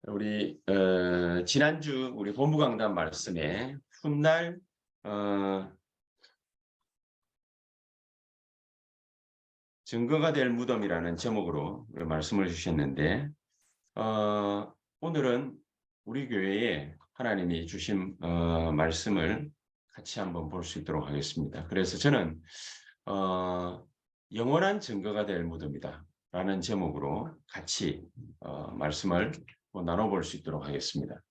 우리 지난주 우리 본부 강단 말씀에 훗날 어, 증거가 될 무덤이라는 제목으로 말씀을 주셨는데 오늘은 우리 교회에 하나님이 주신 말씀을 같이 한번 볼 수 있도록 하겠습니다. 그래서 저는 영원한 증거가 될 무덤이다 라는 제목으로 같이 말씀을 나눠볼 수 있도록 하겠습니다.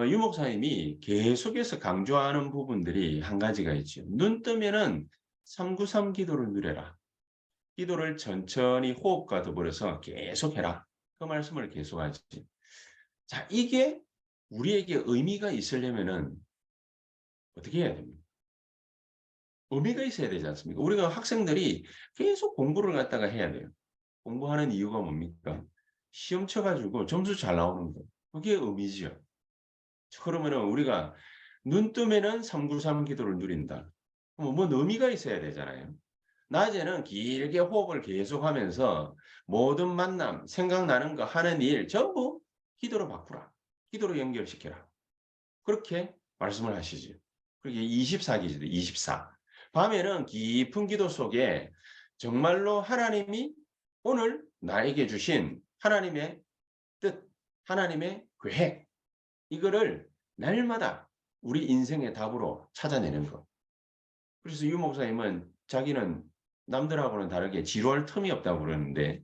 유 목사님이 계속해서 강조하는 부분들이 한 가지가 있죠. 눈 뜨면은 393 기도를 누려라. 기도를 천천히 호흡과 더불어서 계속 해라. 그 말씀을 계속하지. 자, 이게 우리에게 의미가 있으려면은 어떻게 해야 됩니까? 의미가 있어야 되지 않습니까? 우리가 학생들이 계속 공부를 갖다가 해야 돼요. 공부하는 이유가 뭡니까? 시험 쳐가지고 점수 잘 나오는 거. 그게 의미죠. 그러면은 우리가 눈 뜨면은 393 기도를 누린다. 뭔 의미가 있어야 되잖아요. 낮에는 길게 호흡을 계속하면서 모든 만남, 생각나는 거 하는 일 전부 기도로 바꾸라. 기도로 연결시켜라. 그렇게 말씀을 하시죠. 그게 24기죠. 24. 밤에는 깊은 기도 속에 정말로 하나님이 오늘 나에게 주신 하나님의 뜻, 하나님의 계획, 이거를 날마다 우리 인생의 답으로 찾아내는 것. 그래서 유 목사님은 자기는 남들하고는 다르게 지루할 틈이 없다고 그러는데,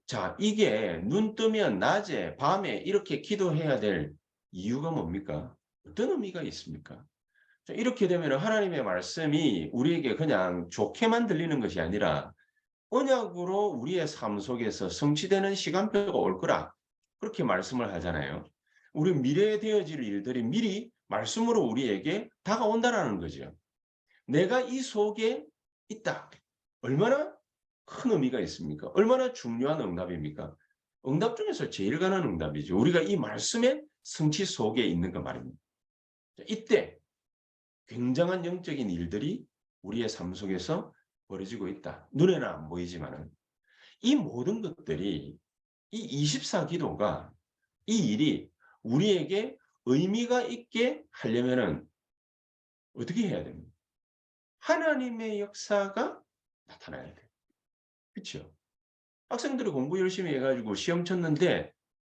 자, 이게 눈 뜨면 낮에, 밤에 이렇게 기도해야 될 이유가 뭡니까? 어떤 의미가 있습니까? 자, 이렇게 되면 하나님의 말씀이 우리에게 그냥 좋게만 들리는 것이 아니라 언약으로 우리의 삶 속에서 성취되는 시간표가 올 거라. 그렇게 말씀을 하잖아요. 우리 미래에 되어질 일들이 미리 말씀으로 우리에게 다가온다라는 거죠. 내가 이 속에 있다. 얼마나 큰 의미가 있습니까? 얼마나 중요한 응답입니까? 응답 중에서 제일 가는 응답이죠. 우리가 이 말씀의 성취 속에 있는 것 말입니다. 이때 굉장한 영적인 일들이 우리의 삶 속에서 벌어지고 있다. 눈에는 안 보이지만은 이 모든 것들이 이 24 기도가 이 일이 우리에게 의미가 있게 하려면은 어떻게 해야 됩니까? 하나님의 역사가 나타나야 돼요. 그렇죠? 학생들이 공부 열심히 해가지고 시험 쳤는데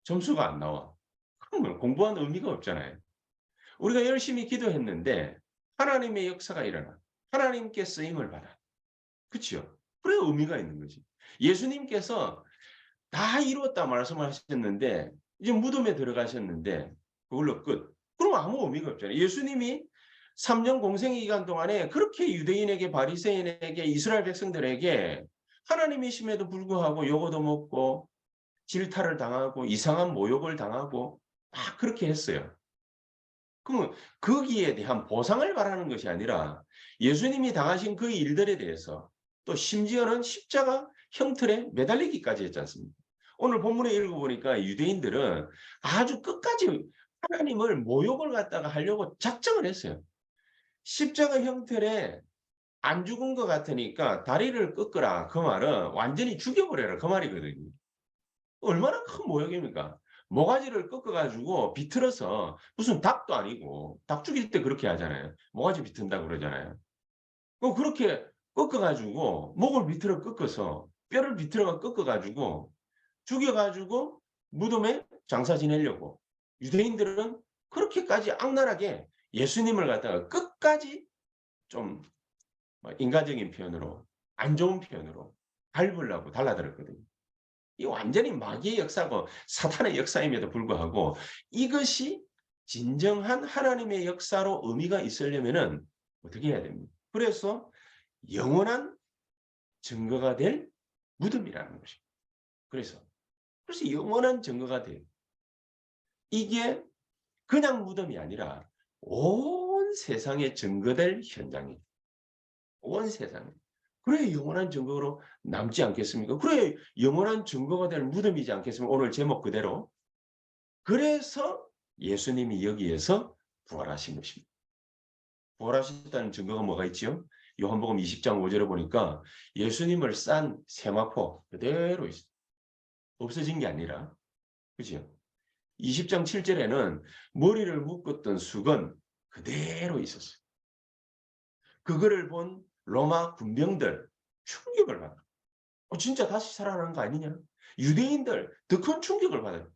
점수가 안 나와. 그러면 공부한 의미가 없잖아요. 우리가 열심히 기도했는데 하나님의 역사가 일어나. 하나님께 쓰임을 받아. 그렇죠? 그래 의미가 있는 거지. 예수님께서 다 이루었다 말씀하셨는데 이제 무덤에 들어가셨는데 그걸로 끝. 그럼 아무 의미가 없잖아요. 예수님이 3년 공생의 기간 동안에 그렇게 유대인에게 바리새인에게 이스라엘 백성들에게 하나님이심에도 불구하고 요거도 먹고 질타를 당하고 이상한 모욕을 당하고 막 그렇게 했어요. 그러면 거기에 대한 보상을 바라는 것이 아니라 예수님이 당하신 그 일들에 대해서 또 심지어는 십자가 형틀에 매달리기까지 했지 않습니까? 오늘 본문에 읽어보니까 유대인들은 아주 끝까지 하나님을 모욕을 갖다가 하려고 작정을 했어요. 십자가 형틀에 안 죽은 것 같으니까 다리를 꺾으라. 그 말은 완전히 죽여버려라. 그 말이거든요. 얼마나 큰 모욕입니까? 모가지를 꺾어가지고 비틀어서 무슨 닭도 아니고 닭 죽일 때 그렇게 하잖아요. 모가지 비튼다고 그러잖아요. 그렇게 꺾어가지고 목을 비틀어 꺾어서 뼈를 비틀어 꺾어가지고 죽여가지고 무덤에 장사 지내려고 유대인들은 그렇게까지 악랄하게 예수님을 갖다가 끝까지 좀 인간적인 표현으로 안 좋은 표현으로 밟으려고 달라들었거든요. 이 완전히 마귀의 역사고 사탄의 역사임에도 불구하고 이것이 진정한 하나님의 역사로 의미가 있으려면은 어떻게 해야 됩니까? 그래서 영원한 증거가 될 무덤이라는 것입니다. 그래서 영원한 증거가 돼요. 이게 그냥 무덤이 아니라 온 세상에 증거될 현장이에요. 온 세상에. 그래 영원한 증거로 남지 않겠습니까? 그래 영원한 증거가 될 무덤이지 않겠습니까? 오늘 제목 그대로. 그래서 예수님이 여기에서 부활하신 것입니다. 부활하셨다는 증거가 뭐가 있지요? 요한복음 20장 5절에 보니까 예수님을 싼 세마포 그대로 있어요. 없어진 게 아니라. 그죠? 20장 7절에는 머리를 묶었던 수건 그대로 있었어요. 그거를 본 로마 군병들 충격을 받아. 진짜 다시 살아나는 거 아니냐? 유대인들 더 큰 충격을 받아요.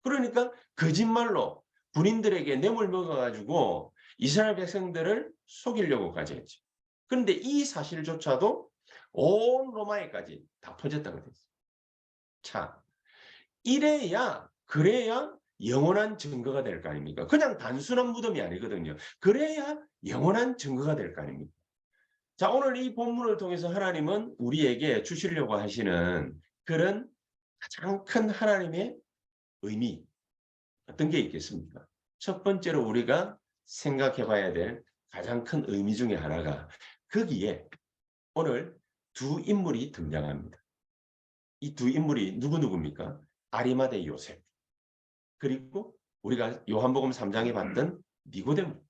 그러니까 거짓말로 군인들에게 뇌물 먹어 가지고 이스라엘 백성들을 속이려고까지 했죠. 그런데 이 사실조차도 온 로마에까지 다 퍼졌다고 돼 있어요. 자, 이래야 그래야 영원한 증거가 될 거 아닙니까? 그냥 단순한 무덤이 아니거든요. 그래야 영원한 증거가 될 거 아닙니까? 자, 오늘 이 본문을 통해서 하나님은 우리에게 주시려고 하시는 그런 가장 큰 하나님의 의미 어떤 게 있겠습니까? 첫 번째로 우리가 생각해 봐야 될 가장 큰 의미 중에 하나가 거기에 오늘 두 인물이 등장합니다. 이 두 인물이 누구입니까? 아리마대 요셉 그리고 우리가 요한복음 3장에 봤던 니고데모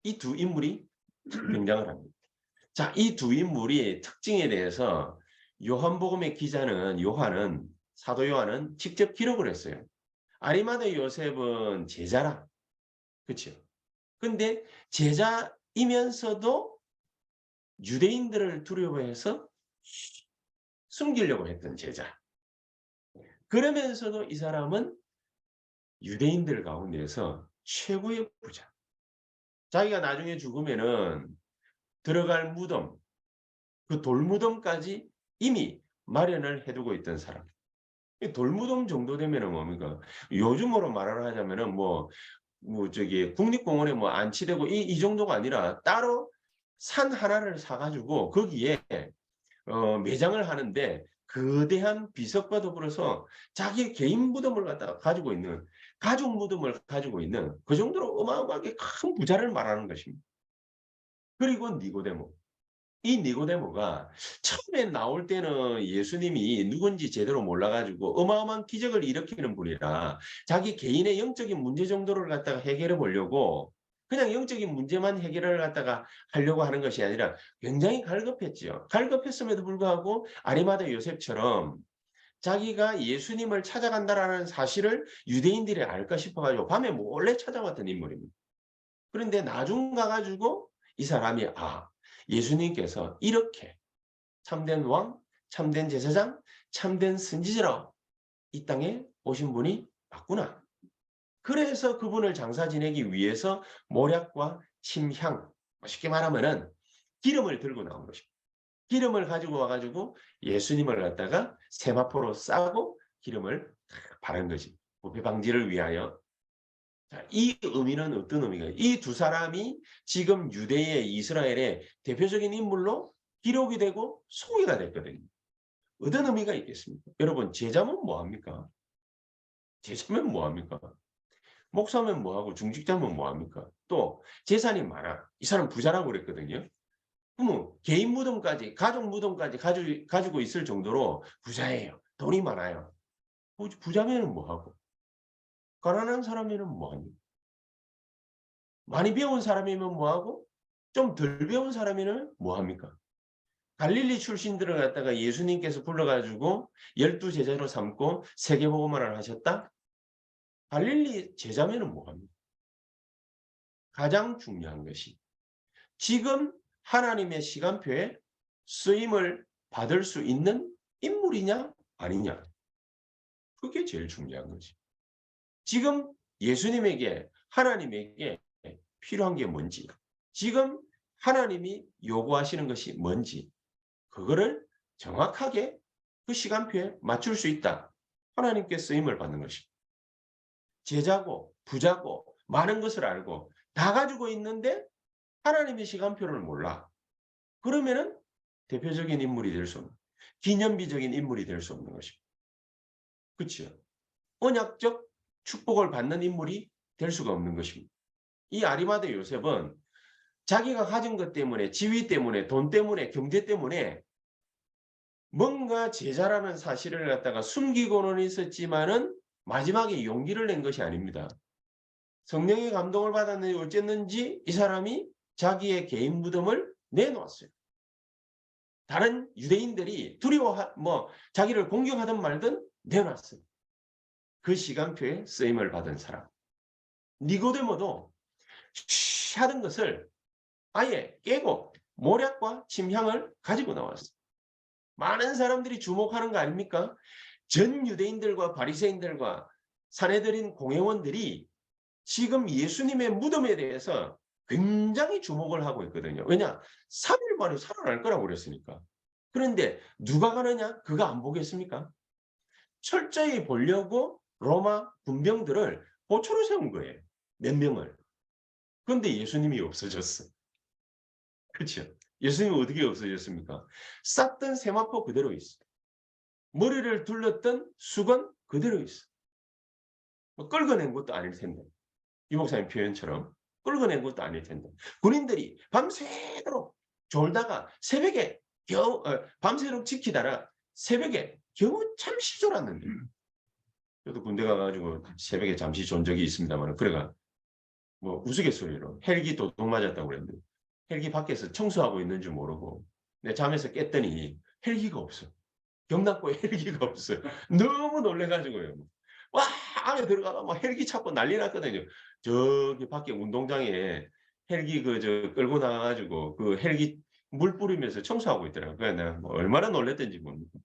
이 두 인물이 등장을 합니다. 자, 이 두 인물의 특징에 대해서 요한복음의 기자는 사도 요한은 직접 기록을 했어요. 아리마대 요셉은 제자라. 그렇죠? 근데 제자이면서도 유대인들을 두려워해서 숨기려고 했던 제자. 그러면서도 이 사람은 유대인들 가운데에서 최고의 부자. 자기가 나중에 죽으면은 들어갈 무덤, 그 돌무덤까지 이미 마련을 해두고 있던 사람. 이 돌무덤 정도 되면은 뭡니까? 요즘으로 말을 하자면은 저기 국립공원에 안치되고 이 정도가 아니라 따로 산 하나를 사 가지고 거기에 매장을 하는데 거대한 비석과 더불어서 자기 개인 무덤을 갖다가 가지고 있는 가족 무덤을 가지고 있는 그 정도로 어마어마하게 큰 부자를 말하는 것입니다. 그리고 니고데모. 이 니고데모가 처음에 나올 때는 예수님이 누군지 제대로 몰라 가지고 어마어마한 기적을 일으키는 분이라 자기 개인의 영적인 문제 정도를 갖다가 해결해 보려고 그냥 영적인 문제만 해결을 갖다가 하려고 하는 것이 아니라 굉장히 갈급했지요. 갈급했음에도 불구하고 아리마대 요셉처럼 자기가 예수님을 찾아간다라는 사실을 유대인들이 알까 싶어 가지고 밤에 몰래 찾아왔던 인물입니다. 그런데 나중 가 가지고 이 사람이 예수님께서 이렇게 참된 왕, 참된 제사장, 참된 선지자로 이 땅에 오신 분이 맞구나. 그래서 그분을 장사 지내기 위해서 모략과 침향, 쉽게 말하면은 기름을 들고 나온 것입니다. 기름을 가지고 와 가지고 예수님을 갖다가 세마포로 싸고 기름을 바른 거지. 부패 방지를 위하여. 자, 이 의미는 어떤 의미가 이 두 사람이 지금 유대의 이스라엘의 대표적인 인물로 기록이 되고 소개가 됐거든요. 어떤 의미가 있겠습니까? 여러분 제자면 뭐 합니까? 제자면 뭐 합니까? 목사면 뭐 하고 중직자면 뭐 합니까? 또 재산이 많아. 이 사람 부자라고 그랬거든요. 그러면 개인 무덤까지 가족 무덤까지 가지고 있을 정도로 부자예요. 돈이 많아요. 부자면은 뭐 하고 가난한 사람이면 뭐 하니? 많이 배운 사람이면 뭐 하고 좀 덜 배운 사람이면 뭐 합니까? 갈릴리 출신들을 갖다가 예수님께서 불러 가지고 12 제자로 삼고 세계복음화를 하셨다? 갈릴리 제자면은 뭐 합니까? 가장 중요한 것이 지금 하나님의 시간표에 쓰임을 받을 수 있는 인물이냐 아니냐. 그게 제일 중요한 거지. 지금 예수님에게 하나님에게 필요한 게 뭔지 지금 하나님이 요구하시는 것이 뭔지 그거를 정확하게 그 시간표에 맞출 수 있다. 하나님께 쓰임을 받는 것입니다. 제자고 부자고 많은 것을 알고 다 가지고 있는데 하나님의 시간표를 몰라. 그러면은 대표적인 인물이 될 수 없는 기념비적인 인물이 될 수 없는 것입니다. 그렇죠? 언약적 축복을 받는 인물이 될 수가 없는 것입니다. 이 아리마대 요셉은 자기가 가진 것 때문에 지위 때문에 돈 때문에 경제 때문에 뭔가 제자라는 사실을 갖다가 숨기고는 있었지만은 마지막에 용기를 낸 것이 아닙니다. 성령의 감동을 받았는지 어쨌는지 이 사람이 자기의 개인 무덤을 내놓았어요. 다른 유대인들이 자기를 공격하든 말든 내놨어요. 그 시간표에 쓰임을 받은 사람. 니고데모도 하던 것을 아예 깨고 모략과 침향을 가지고 나왔어요. 많은 사람들이 주목하는 거 아닙니까? 전 유대인들과 바리새인들과 사내들인 공회원들이 지금 예수님의 무덤에 대해서 굉장히 주목을 하고 있거든요. 왜냐? 3일 만에 살아날 거라고 그랬으니까. 그런데 누가 가느냐? 그거 안 보겠습니까? 철저히 보려고 로마 군병들을 보초로 세운 거예요. 몇 명을. 그런데 예수님이 없어졌어. 그렇죠? 예수님이 어떻게 없어졌습니까? 쌌던 세마포 그대로 있어. 머리를 둘렀던 수건 그대로 있어. 끌어낸 것도 아닐 텐데. 유 목사님 표현처럼 끌어낸 것도 아닐 텐데. 군인들이 밤새도록 졸다가 새벽에 겨우 밤새도록 지키다가 새벽에 겨우 잠시 졸았는데. 저도 군대 가가지고 새벽에 잠시 존 적이 있습니다만 그래가 뭐 우스갯소리로 헬기 도둑 맞았다고 그랬는데 헬기 밖에서 청소하고 있는 줄 모르고 내 잠에서 깼더니 헬기가 없어. 경납고에 헬기가 없어요. 너무 놀래가지고요. 와 안에 들어가가 막 헬기 찾고 난리 났거든요. 저기 밖에 운동장에 헬기 끌고 나가가지고 그 헬기 물 뿌리면서 청소하고 있더라고요. 그래서 내가 뭐 얼마나 놀랬던지 뭡니까.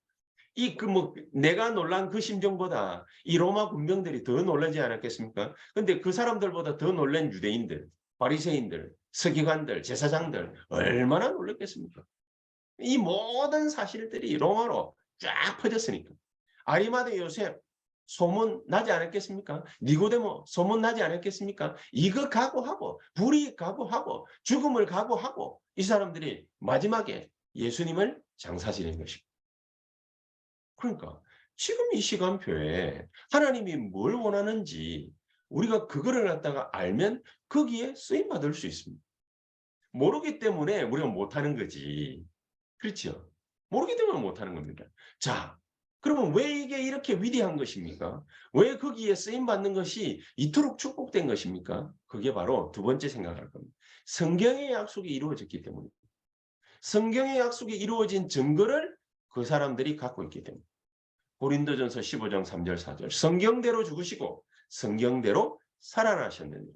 내가 놀란 그 심정보다 이 로마 군병들이 더 놀라지 않았겠습니까? 근데 그 사람들보다 더 놀란 유대인들, 바리새인들, 서기관들, 제사장들 얼마나 놀랐겠습니까? 이 모든 사실들이 로마로 쫙 퍼졌으니까. 아리마대 요셉 소문 나지 않았겠습니까? 니고데모 소문 나지 않았겠습니까? 이거 각오하고 불이 각오하고 죽음을 각오하고 이 사람들이 마지막에 예수님을 장사 지낸 것입니다. 그러니까 지금 이 시간표에 하나님이 뭘 원하는지 우리가 그거를 갖다가 알면 거기에 쓰임 받을 수 있습니다. 모르기 때문에 우리가 못하는 거지. 그렇죠? 모르기 때문에 못하는 겁니다. 자, 그러면 왜 이게 이렇게 위대한 것입니까? 왜 거기에 쓰임 받는 것이 이토록 축복된 것입니까? 그게 바로 두 번째 생각할 겁니다. 성경의 약속이 이루어졌기 때문입니다. 성경의 약속이 이루어진 증거를 그 사람들이 갖고 있기 때문에. 고린도전서 15장 3절 4절 성경대로 죽으시고 성경대로 살아나셨느니라.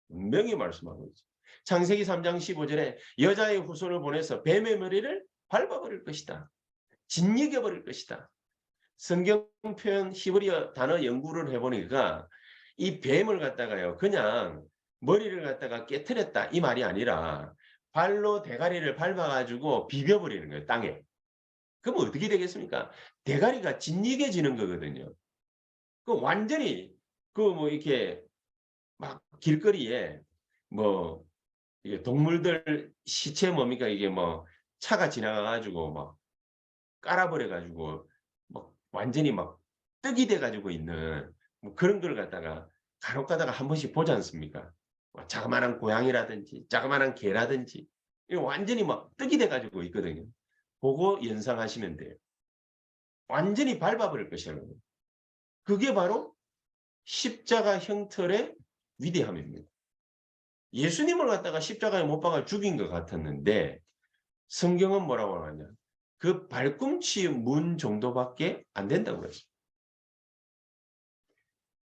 분명히 말씀하고 있죠. 창세기 3장 15절에 여자의 후손을 보내서 뱀의 머리를 밟아버릴 것이다. 짓이겨버릴 것이다. 성경 표현 히브리어 단어 연구를 해보니까 이 뱀을 갖다가요 그냥 머리를 갖다가 깨트렸다 이 말이 아니라 발로 대가리를 밟아가지고 비벼버리는 거예요. 땅에. 그럼 어떻게 되겠습니까? 대가리가 짓이겨지는 거거든요. 그 완전히 이렇게 막 길거리에 뭐 이게 동물들 시체 뭡니까 이게 뭐 차가 지나가 가지고 막 깔아버려 가지고 막 완전히 막 떡이 돼 가지고 있는 뭐 그런 걸 갖다가 간혹 가다가 한 번씩 보지 않습니까? 뭐 자그마한 고양이라든지 자그마한 개라든지 이거 완전히 막 떡이 돼 가지고 있거든요. 고거 연상하시면 돼요. 완전히 밟아버릴 것이라는 거예요. 그게 바로 십자가 형틀의 위대함입니다. 예수님을 갖다가 십자가에 못 박아 죽인 것 같았는데 성경은 뭐라고 하냐? 그 발꿈치 문 정도밖에 안 된다고 그랬어요.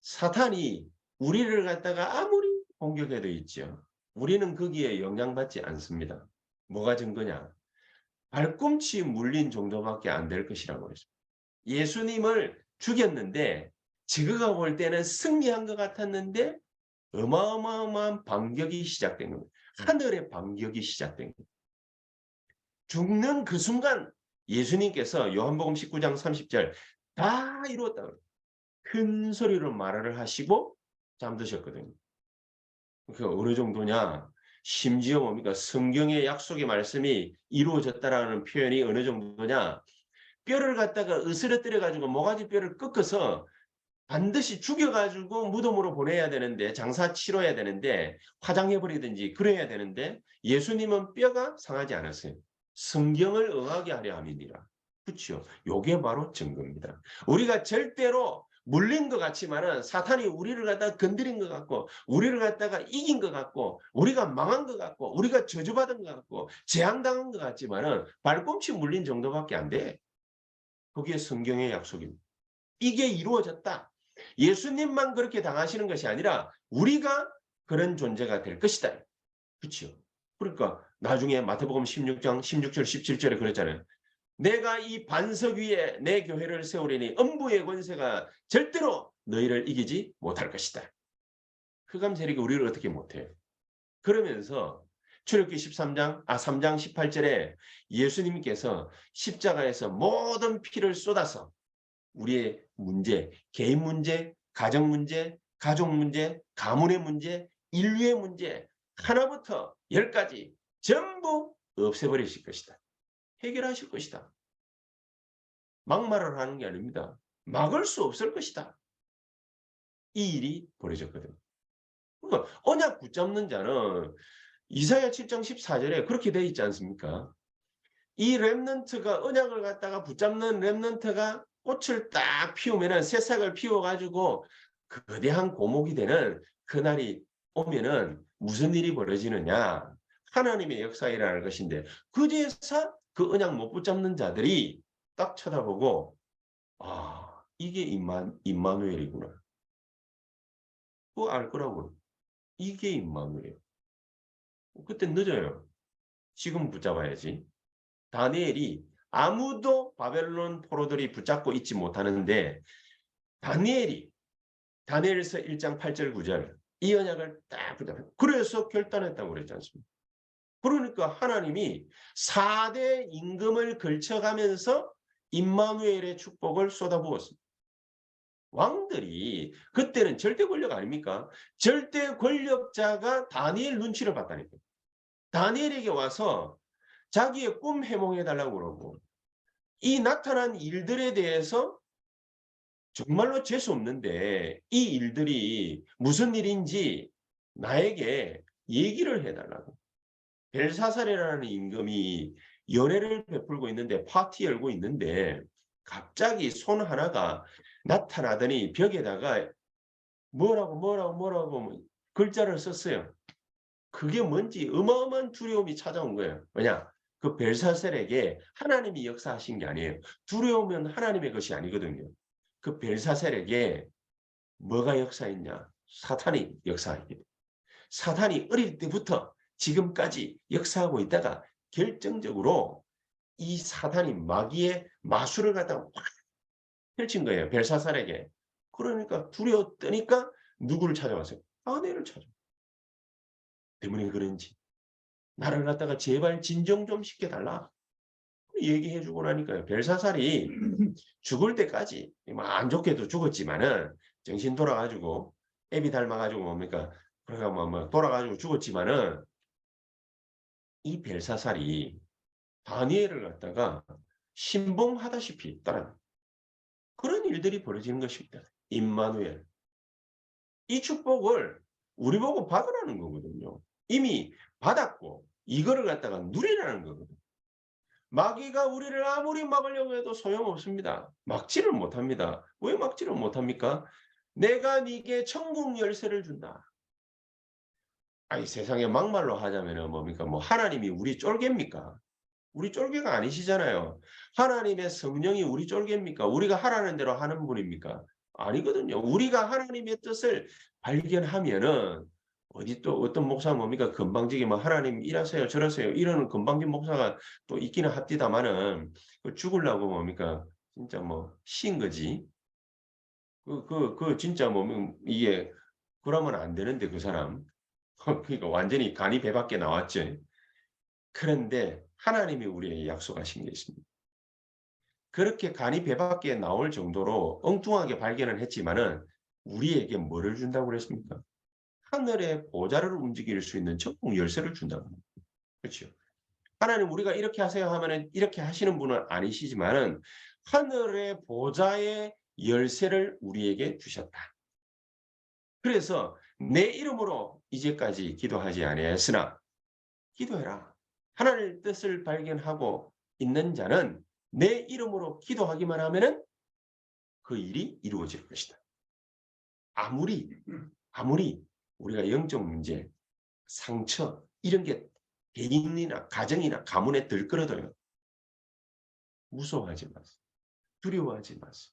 사탄이 우리를 갖다가 아무리 공격해도 있죠. 우리는 거기에 영향받지 않습니다. 뭐가 증거냐? 발꿈치 물린 정도밖에 안 될 것이라고 했어요. 예수님을 죽였는데 지그가 볼 때는 승리한 것 같았는데 어마어마한 반격이 시작된 겁니다. 하늘의 반격이 시작된 겁니다. 죽는 그 순간 예수님께서 요한복음 19장 30절 다 이루었다. 큰 소리로 말을 하시고 잠드셨거든요. 그 어느 정도냐? 심지어 뭡니까? 성경의 약속의 말씀이 이루어졌다라는 표현이 어느 정도냐? 뼈를 갖다가 으스러뜨려 가지고 모가지 뼈를 꺾어서 반드시 죽여가지고 무덤으로 보내야 되는데 장사 치러야 되는데 화장해버리든지 그래야 되는데 예수님은 뼈가 상하지 않았어요. 성경을 응하게 하려 함이니라. 그렇죠. 요게 바로 증거입니다. 우리가 절대로 물린 것 같지만은 사탄이 우리를 갖다가 건드린 것 같고 우리를 갖다가 이긴 것 같고 우리가 망한 것 같고 우리가 저주받은 것 같고 재앙당한 것 같지만은 발꿈치 물린 정도밖에 안 돼. 그게 성경의 약속입니다. 이게 이루어졌다. 예수님만 그렇게 당하시는 것이 아니라 우리가 그런 존재가 될 것이다. 그렇죠. 그러니까 나중에 마태복음 16장 16절 17절에 그랬잖아요. 내가 이 반석 위에 내 교회를 세우리니 음부의 권세가 절대로 너희를 이기지 못할 것이다. 흑암 세력이 우리를 어떻게 못해요. 그러면서 출애굽기 3장 18절에 예수님께서 십자가에서 모든 피를 쏟아서 우리의 문제, 개인 문제, 가정 문제, 가족 문제, 가문의 문제, 인류의 문제 하나부터 10까지 전부 없애버리실 것이다. 해결하실 것이다. 막말을 하는 게 아닙니다. 막을 수 없을 것이다. 이 일이 벌어졌거든요. 그러니까 언약 붙잡는 자는 이사야 7장 14절에 그렇게 되어 있지 않습니까? 이 렘넌트가 언약을 갖다가 붙잡는 렘넌트가 꽃을 딱 피우면은 새싹을 피워가지고 거대한 고목이 되는 그날이 오면은 무슨 일이 벌어지느냐? 하나님의 역사이라는 것인데 그제서 그 언약 못 붙잡는 자들이 딱 쳐다보고 아 이게 임마누엘이구나. 그거 알 거라고. 이게 임마누엘. 그때 늦어요. 지금 붙잡아야지. 다니엘이 아무도 바벨론 포로들이 붙잡고 있지 못하는데 다니엘이 다니엘서 1장 8절 9절 이 언약을 딱 붙잡고 그래서 결단했다고 그랬지 않습니까? 그러니까 하나님이 4대 임금을 걸쳐가면서 임마누엘의 축복을 쏟아부었습니다. 왕들이 그때는 절대 권력 아닙니까? 절대 권력자가 다니엘 눈치를 봤다니까. 다니엘에게 와서 자기의 꿈 해몽해달라고 그러고 이 나타난 일들에 대해서 정말로 재수 없는데 이 일들이 무슨 일인지 나에게 얘기를 해달라고. 벨사살이라는 임금이 연회를 베풀고 있는데 파티 열고 있는데 갑자기 손 하나가 나타나더니 벽에다가 뭐라고 글자를 썼어요. 그게 뭔지 어마어마한 두려움이 찾아온 거예요. 왜냐? 그 벨사셀에게 하나님이 역사하신 게 아니에요. 두려우면 하나님의 것이 아니거든요. 그 벨사셀에게 뭐가 역사했냐? 사탄이 역사합니다. 사탄이 어릴 때부터 지금까지 역사하고 있다가 결정적으로 이 사탄이 마귀의 마술을 갖다가 확 펼친 거예요. 벨사살에게. 그러니까 두려웠더니까 누구를 찾아왔어요? 아내를 찾아. 때문에 그런지 나를 갖다가 제발 진정 좀 시켜달라. 얘기해 주고 나니까요. 벨사살이 죽을 때까지 안 좋게도 죽었지만은 정신 돌아가지고 애비 닮아가지고 뭡니까? 그러니까 뭐 돌아가지고 죽었지만은 이 벨사살이 다니엘을 갖다가 신봉하다시피 따라 그런 일들이 벌어지는 것입니다. 임마누엘. 이 축복을 우리 보고 받으라는 거거든요. 이미 받았고 이거를 갖다가 누리라는 거거든요. 마귀가 우리를 아무리 막으려고 해도 소용없습니다. 막지를 못합니다. 왜 막지를 못합니까? 내가 네게 천국 열쇠를 준다. 아니 세상에 막말로 하자면 뭡니까? 뭐 하나님이 우리 쫄개입니까? 우리 쫄개가 아니시잖아요. 하나님의 성령이 우리 쫄개입니까? 우리가 하라는 대로 하는 분입니까? 아니거든요. 우리가 하나님의 뜻을 발견하면은 어디 또 어떤 목사 뭡니까? 건방지게 뭐 하나님 이러세요 저러세요 이러는 건방진 목사가 또 있기는 합디다마는 죽으려고 뭡니까? 진짜 뭐 신 거지. 진짜 뭐 이게 그러면 안 되는데 그 사람. 그러니까 완전히 간이 배 밖에 나왔죠. 그런데 하나님이 우리에게 약속하신 게 있습니다. 그렇게 간이 배 밖에 나올 정도로 엉뚱하게 발견을 했지만은 우리에게 뭐를 준다고 그랬습니까? 하늘의 보좌를 움직일 수 있는 천국 열쇠를 준다고 합니다. 그렇죠? 하나님 우리가 이렇게 하세요 하면은 이렇게 하시는 분은 아니시지만은 하늘의 보좌의 열쇠를 우리에게 주셨다. 그래서 내 이름으로 이제까지 기도하지 아니하였으나 기도해라. 하나님의 뜻을 발견하고 있는 자는 내 이름으로 기도하기만 하면은 그 일이 이루어질 것이다. 아무리 우리가 영적 문제, 상처 이런 게 개인이나 가정이나 가문에 들끓어도요. 무서워하지 마세요. 두려워하지 마세요.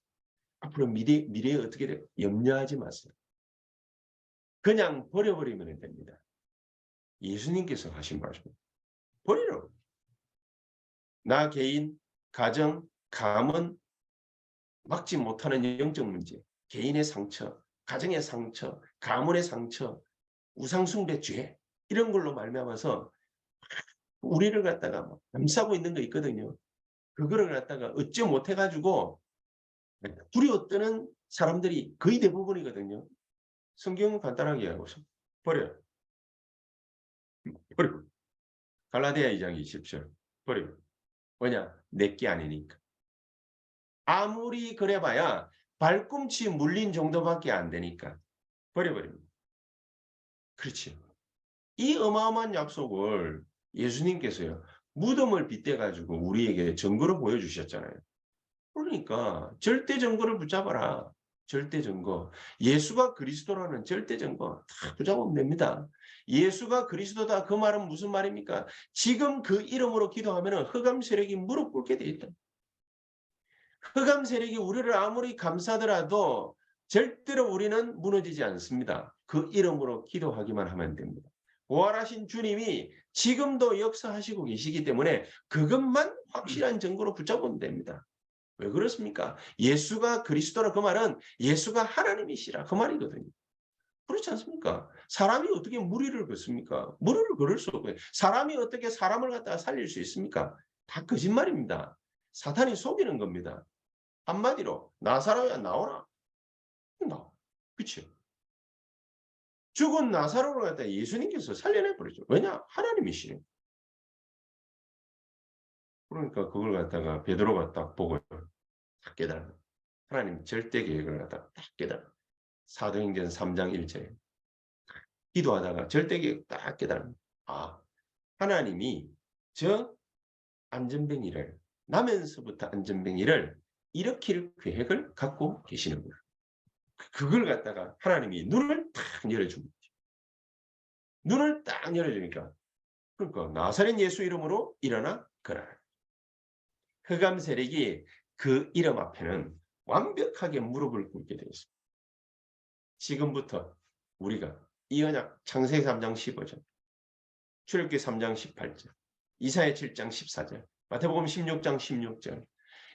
앞으로 미래에 어떻게 돼? 염려하지 마세요. 그냥 버려버리면 됩니다. 예수님께서 하신 말씀. 버리라고. 나 개인, 가정, 가문, 막지 못하는 영적 문제, 개인의 상처, 가정의 상처, 가문의 상처, 우상숭배 죄 이런 걸로 말미암아서 우리를 갖다가 막 감싸고 있는 거 있거든요. 그거를 갖다가 어찌 못해가지고 두려워 떠는 사람들이 거의 대부분이거든요. 성경은 간단하게 하고 버려요. 버리고. 갈라디아 2장 20절 버리고. 뭐냐? 내게 아니니까. 아무리 그래봐야 발꿈치 물린 정도밖에 안 되니까 버려버립니다. 그렇지. 이 어마어마한 약속을 예수님께서요. 무덤을 빗대가지고 우리에게 증거로 보여주셨잖아요. 그러니까 절대 증거를 붙잡아라. 절대 증거. 예수가 그리스도라는 절대 증거 다 붙잡으면 됩니다. 예수가 그리스도다 그 말은 무슨 말입니까? 지금 그 이름으로 기도하면 흑암 세력이 무릎 꿇게 돼 있다. 흑암 세력이 우리를 아무리 감싸더라도 절대로 우리는 무너지지 않습니다. 그 이름으로 기도하기만 하면 됩니다. 부활하신 주님이 지금도 역사하시고 계시기 때문에 그것만 확실한 증거로 붙잡으면 됩니다. 왜 그렇습니까? 예수가 그리스도라 그 말은 예수가 하나님이시라 그 말이거든요. 그렇지 않습니까? 사람이 어떻게 무리를 걷습니까? 무리를 걸을 수 없고요. 사람이 어떻게 사람을 갖다가 살릴 수 있습니까? 다 거짓말입니다. 사탄이 속이는 겁니다. 한마디로 나사로야 나오라. 나와. 그렇죠? 죽은 나사로를 갖다 예수님께서 살려내 버리죠. 왜냐? 하나님이시네. 그러니까 그걸 갖다가 베드로가 딱 보고 딱 깨달아. 하나님 절대 계획을 갖다가 딱 깨달아. 사도행전 3장 1절에 기도하다가 절대 계획 딱 깨달아. 아, 하나님이 저 안전뱅이를 나면서부터 안전뱅이를 일으킬 계획을 갖고 계시는구나. 그걸 갖다가 하나님이 눈을 딱 열어줍니다. 눈을 딱 열어주니까 그러니까 나사렛 예수 이름으로 일어나 거라. 흑암 세력이 그 이름 앞에는 완벽하게 무릎을 꿇게 되어 있습니다. 지금부터 우리가 이 언약 창세기 3장 15절, 출애굽기 3장 18절, 이사야 7장 14절, 마태복음 16장 16절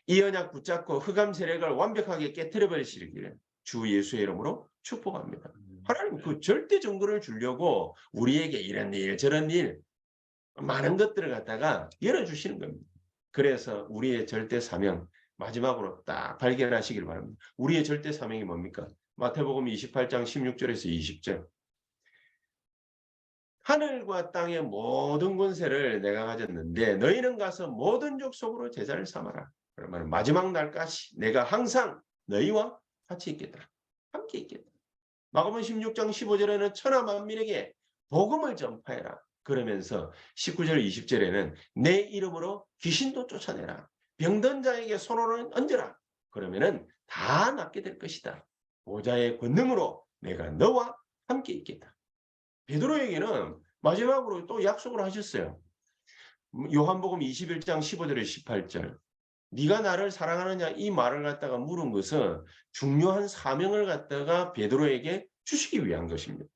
이 언약 붙잡고 흑암 세력을 완벽하게 깨트려 버리시기를 주 예수의 이름으로 축복합니다. 하나님 그 절대 증거를 주려고 우리에게 이런 일 저런 일 많은 것들을 갖다가 열어주시는 겁니다. 그래서 우리의 절대 사명 마지막으로 딱 발견하시길 바랍니다. 우리의 절대 사명이 뭡니까? 마태복음 28장 16절에서 20절 하늘과 땅의 모든 권세를 내가 가졌는데 너희는 가서 모든 족속으로 제자를 삼아라. 그러면 마지막 날까지 내가 항상 너희와 같이 있겠다. 함께 있겠다. 마가복음 16장 15절에는 천하 만민에게 복음을 전파해라. 그러면서 19절 20절에는 내 이름으로 귀신도 쫓아내라. 병든 자에게 손을 얹어라. 그러면은 다 낫게 될 것이다. 보좌의 권능으로 내가 너와 함께 있겠다. 베드로에게는 마지막으로 또 약속을 하셨어요. 요한복음 21장 15절에 18절 네가 나를 사랑하느냐 이 말을 갖다가 물은 것은 중요한 사명을 갖다가 베드로에게 주시기 위한 것입니다.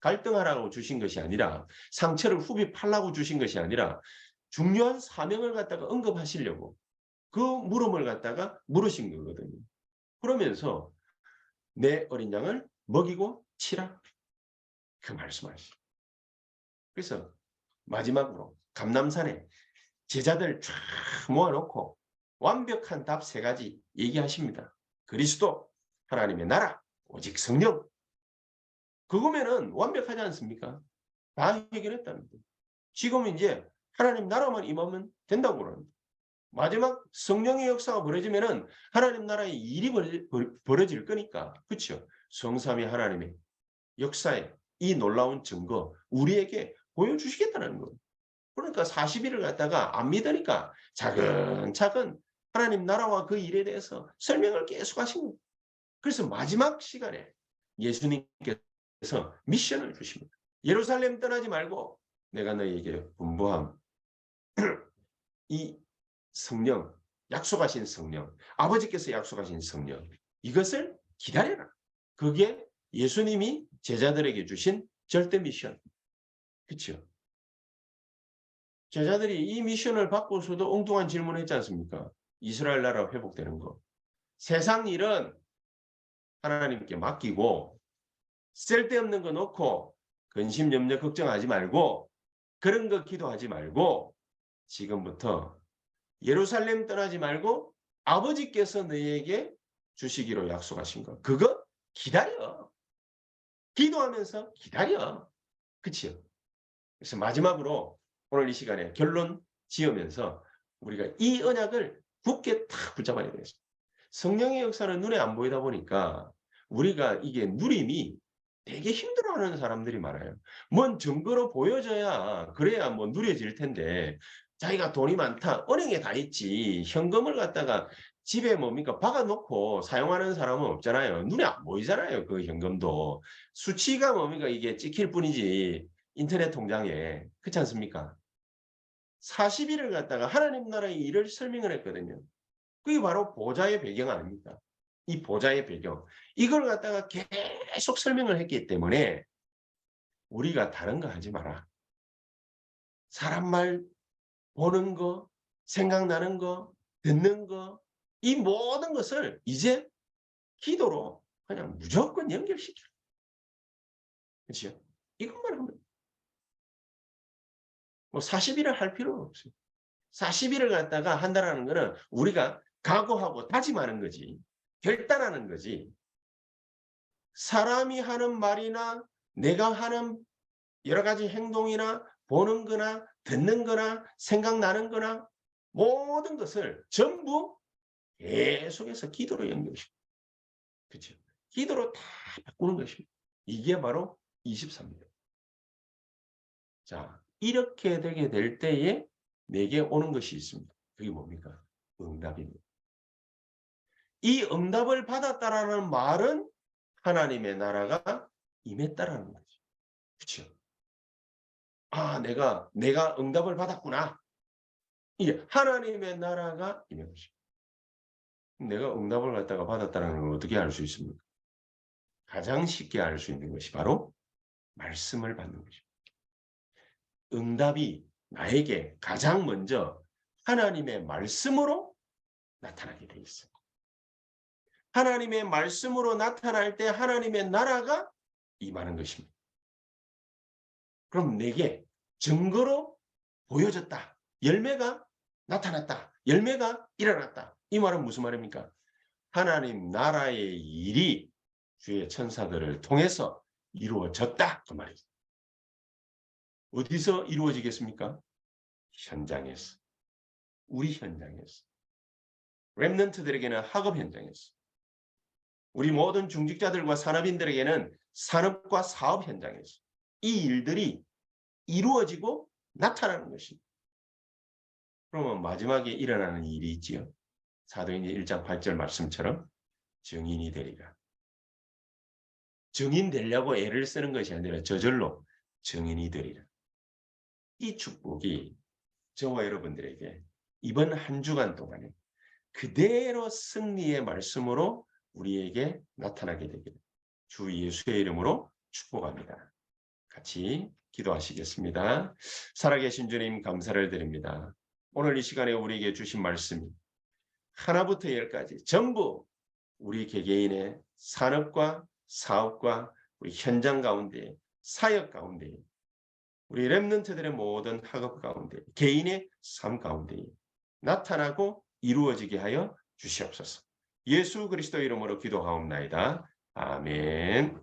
갈등하라고 주신 것이 아니라 상처를 후비 팔라고 주신 것이 아니라 중요한 사명을 갖다가 언급하시려고 그 물음을 갖다가 물으신 거거든요. 그러면서 내 어린 양을 먹이고 치라 그 말씀하시죠. 그래서 마지막으로 감람산에 제자들 쫙 모아놓고 완벽한 답 3가지 얘기하십니다. 그리스도, 하나님의 나라, 오직 성령. 그거면은 완벽하지 않습니까? 다 해결했답니다. 지금 이제 하나님 나라만 임하면 된다고 그럽니다. 마지막 성령의 역사가 벌어지면은 하나님 나라의 일이 벌어질 거니까. 그렇죠? 성삼위 하나님의 역사에 이 놀라운 증거 우리에게 보여주시겠다는 거예요. 그러니까 40일을 갖다가 안 믿으니까 차근차근 하나님 나라와 그 일에 대해서 설명을 계속 하신 거예요. 그래서 마지막 시간에 예수님께서 미션을 주십니다. 예루살렘 떠나지 말고 내가 너희에게 분부함. 이 성령, 약속하신 성령, 아버지께서 약속하신 성령 이것을 기다려라. 그게 예수님이 제자들에게 주신 절대 미션. 그렇죠? 제자들이 이 미션을 받고서도 엉뚱한 질문을 했지 않습니까? 이스라엘 나라 회복되는 거. 세상 일은 하나님께 맡기고 쓸데없는 거 놓고 근심 염려 걱정하지 말고 그런 거 기도하지 말고 지금부터 예루살렘 떠나지 말고 아버지께서 너희에게 주시기로 약속하신 거. 그거 기다려. 기도하면서 기다려. 그치요? 그래서 마지막으로 오늘 이 시간에 결론 지으면서 우리가 이 언약을 굳게 탁 붙잡아야 되겠습니다. 성령의 역사는 눈에 안 보이다 보니까 우리가 이게 누림이 되게 힘들어하는 사람들이 많아요. 뭔 증거로 보여줘야 그래야 뭐 누려질 텐데 자기가 돈이 많다. 은행에 다 있지. 현금을 갖다가 집에 뭡니까 박아놓고 사용하는 사람은 없잖아요. 눈에 안 보이잖아요. 그 현금도. 수치가 뭡니까 이게 찍힐 뿐이지. 인터넷 통장에. 그렇지 않습니까? 40일을 갖다가 하나님 나라의 일을 설명을 했거든요. 그게 바로 보좌의 배경 아닙니까? 이 보좌의 배경. 이걸 갖다가 계속 설명을 했기 때문에 우리가 다른 거 하지 마라. 사람 말 보는 거, 생각나는 거, 듣는 거, 이 모든 것을 이제 기도로 그냥 무조건 연결시켜. 그렇죠? 이것만 하면 뭐 40일을 할 필요는 없어요. 40일을 갖다가 한다라는 거는 우리가 각오하고 다짐하는 거지. 결단하는 거지. 사람이 하는 말이나 내가 하는 여러 가지 행동이나 보는 거나 듣는 거나 생각나는 거나 모든 것을 전부 계속해서 기도로 연결시켜. 그렇죠? 기도로 다 바꾸는 것입니다. 이게 바로 23일. 자, 이렇게 되게 될 때에 내게 오는 것이 있습니다. 그게 뭡니까? 응답입니다. 이 응답을 받았다라는 말은 하나님의 나라가 임했다라는 거죠. 그렇죠? 아, 내가 응답을 받았구나. 이게 하나님의 나라가 임한 것입니다. 내가 응답을 갖다가 받았다는 걸 어떻게 알 수 있습니까? 가장 쉽게 알 수 있는 것이 바로 말씀을 받는 것입니다. 응답이 나에게 가장 먼저 하나님의 말씀으로 나타나게 돼 있어요. 하나님의 말씀으로 나타날 때 하나님의 나라가 임하는 것입니다. 그럼 내게 증거로 보여졌다. 열매가 나타났다. 열매가 일어났다. 이 말은 무슨 말입니까? 하나님 나라의 일이 주의 천사들을 통해서 이루어졌다. 그 말이죠. 어디서 이루어지겠습니까? 현장에서. 우리 현장에서. 렘넌트들에게는 학업 현장에서. 우리 모든 중직자들과 산업인들에게는 산업과 사업 현장에서. 이 일들이 이루어지고 나타나는 것입니다. 그러면 마지막에 일어나는 일이 있지요. 사도행전 1장 8절 말씀처럼 증인이 되리라. 증인 되려고 애를 쓰는 것이 아니라 저절로 증인이 되리라. 이 축복이 저와 여러분들에게 이번 한 주간 동안에 그대로 승리의 말씀으로 우리에게 나타나게 되기를 주 예수의 이름으로 축복합니다. 같이 기도하시겠습니다. 살아계신 주님 감사를 드립니다. 오늘 이 시간에 우리에게 주신 말씀이 하나부터 열까지 전부 우리 개개인의 산업과 사업과 우리 현장 가운데 사역 가운데 우리 렘넌트들의 모든 학업 가운데 개인의 삶 가운데 나타나고 이루어지게 하여 주시옵소서. 예수 그리스도 이름으로 기도하옵나이다. 아멘.